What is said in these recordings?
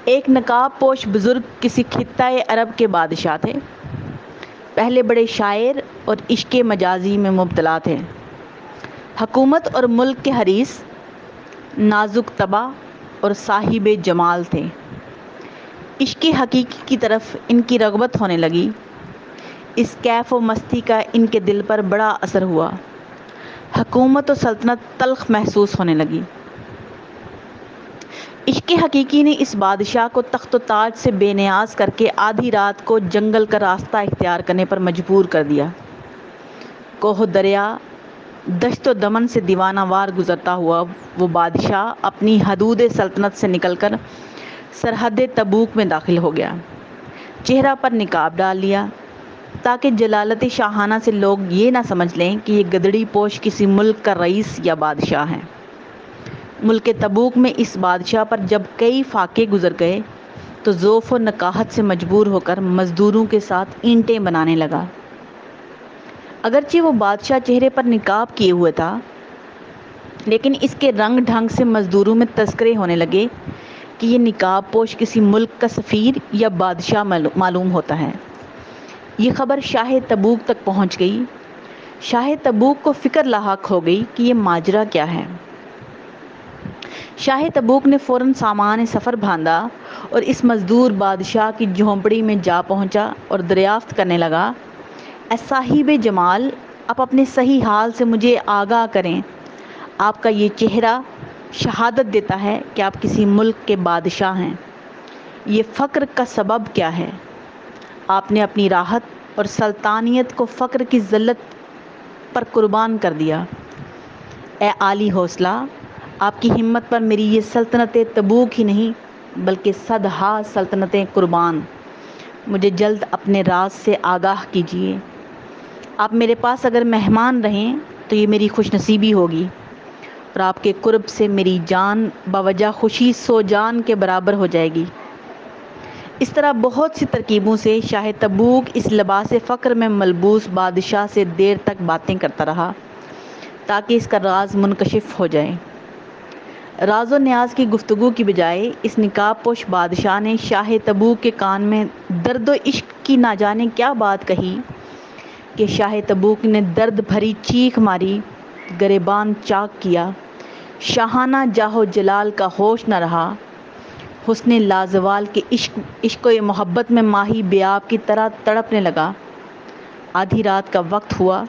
ایک نقاب پوش بزرگ کسی خطہ عرب کے بادشاہ تھے۔ پہلے بڑے شاعر اور عشق مجازی میں مبتلا تھے۔ حکومت اور ملک کے حریص، نازک طبع اور صاحب جمال تھے۔ عشق حقیقی کی طرف ان کی رغبت ہونے لگی۔ اس کیف و مستی کا ان کے دل پر بڑا اثر ہوا۔ حکومت و سلطنت تلخ محسوس ہونے لگی۔ عشق حقیقی نے اس بادشاہ کو تخت و تاج سے بے نیاز کر کے آدھی رات کو جنگل کا راستہ اختیار کرنے پر مجبور کر دیا۔ کوہ دریا، دشت و دمن سے دیوانہ وار گزرتا ہوا وہ بادشاہ اپنی حدود سلطنت سے نکل کر سرحد تبوک میں داخل ہو گیا۔ چہرہ پر نقاب ڈال لیا تاکہ جلالت شاہانہ سے لوگ یہ نہ سمجھ لیں کہ یہ گدڑی پوش کسی ملک کا رئیس یا بادشاہ ہے۔ ملک تبوک میں اس بادشاہ پر جب کئی فاقے گزر گئے تو ضعف و نکاہت سے مجبور ہو کر مزدوروں کے ساتھ اینٹیں بنانے لگا۔ اگرچہ وہ بادشاہ چہرے پر نقاب کیے ہوئے تھا، لیکن اس کے رنگ ڈھنگ سے مزدوروں میں تذکرے ہونے لگے کہ یہ نقاب پوش کسی ملک کا سفیر یا بادشاہ معلوم ہوتا ہے۔ یہ خبر شاہ تبوک تک پہنچ گئی۔ شاہ تبوک کو فکر لاحق ہو گئی کہ یہ ماجرا کیا ہے۔ شاہ تبوک نے فوراً سامان سفر باندھا اور اس مزدور بادشاہ کی جھونپڑی میں جا پہنچا اور دریافت کرنے لگا، اے صاحب جمال، آپ اپنے صحیح حال سے مجھے آگاہ کریں۔ آپ کا یہ چہرہ شہادت دیتا ہے کہ آپ کسی ملک کے بادشاہ ہیں۔ یہ فقر کا سبب کیا ہے؟ آپ نے اپنی راحت اور سلطانیت کو فقر کی ذلت پر قربان کر دیا۔ اے عالی حوصلہ، آپ کی ہمت پر میری یہ سلطنت تبوک ہی نہیں بلکہ صدہا سلطنتیں قربان۔ مجھے جلد اپنے راز سے آگاہ کیجیے۔ آپ میرے پاس اگر مہمان رہیں تو یہ میری خوش نصیبی ہوگی، اور آپ کے قرب سے میری جان باوجہ خوشی سو جان کے برابر ہو جائے گی۔ اس طرح بہت سی ترکیبوں سے شاہ تبوک اس لباس فقر میں ملبوس بادشاہ سے دیر تک باتیں کرتا رہا تاکہ اس کا راز منکشف ہو جائے۔ راز و نیاز کی گفتگو کی بجائے اس نقاب پوش بادشاہ نے شاہ تبوک کے کان میں درد و عشق کی نہ جانے کیا بات کہی کہ شاہ تبوک نے درد بھری چیخ ماری، گریبان چاک کیا، شاہانہ جاہ و جلال کا ہوش نہ رہا۔ حسن لازوال کے عشق و محبت میں ماہی بیاب کی طرح تڑپنے لگا۔ آدھی رات کا وقت ہوا۔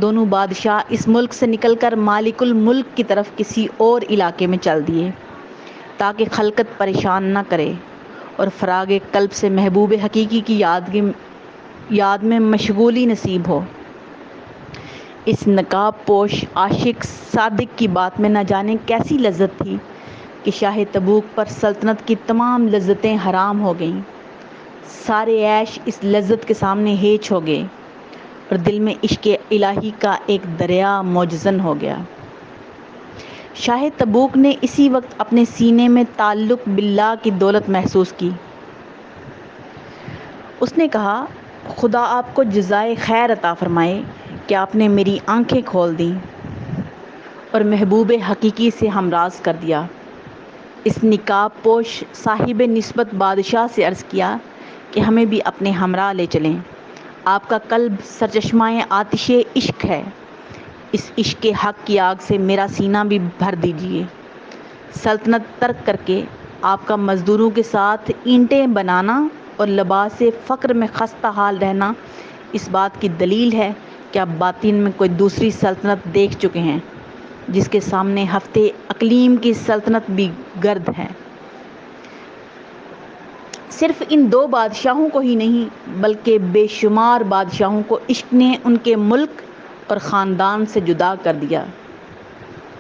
دونوں بادشاہ اس ملک سے نکل کر مالک الملک کی طرف کسی اور علاقے میں چل دیے تاکہ خلقت پریشان نہ کرے اور فراغ قلب سے محبوب حقیقی کی یاد میں مشغولی نصیب ہو۔ اس نقاب پوش عاشق صادق کی بات میں نہ جانے کیسی لذت تھی کہ شاہ تبوک پر سلطنت کی تمام لذتیں حرام ہو گئیں۔ سارے عیش اس لذت کے سامنے ہیچ ہو گئے اور دل میں عشق الہی کا ایک دریا موجزن ہو گیا۔ شاہ تبوک نے اسی وقت اپنے سینے میں تعلق باللہ کی دولت محسوس کی۔ اس نے کہا، خدا آپ کو جزائے خیر عطا فرمائے کہ آپ نے میری آنکھیں کھول دیں اور محبوب حقیقی سے ہمراز کر دیا۔ اس نقاب پوش صاحب نسبت بادشاہ سے عرض کیا کہ ہمیں بھی اپنے ہمراہ لے چلیں۔ آپ کا قلب سرچشمہ آتش عشق ہے، اس عشق حق کی آگ سے میرا سینہ بھی بھر دیجیے۔ سلطنت ترک کر کے آپ کا مزدوروں کے ساتھ اینٹیں بنانا اور لباس فقر میں خستہ حال رہنا اس بات کی دلیل ہے کہ آپ باطن میں کوئی دوسری سلطنت دیکھ چکے ہیں جس کے سامنے ہفتے اقلیم کی سلطنت بھی گرد ہے۔ صرف ان دو بادشاہوں کو ہی نہیں بلکہ بے شمار بادشاہوں کو عشق نے ان کے ملک اور خاندان سے جدا کر دیا۔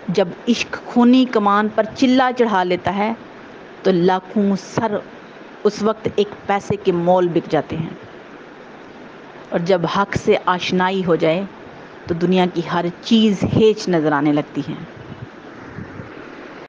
جب عشق خونی کمان پر چلا چڑھا لیتا ہے تو لاکھوں سر اس وقت ایک پیسے کے مول بک جاتے ہیں، اور جب حق سے آشنائی ہو جائے تو دنیا کی ہر چیز ہیچ نظر آنے لگتی ہے۔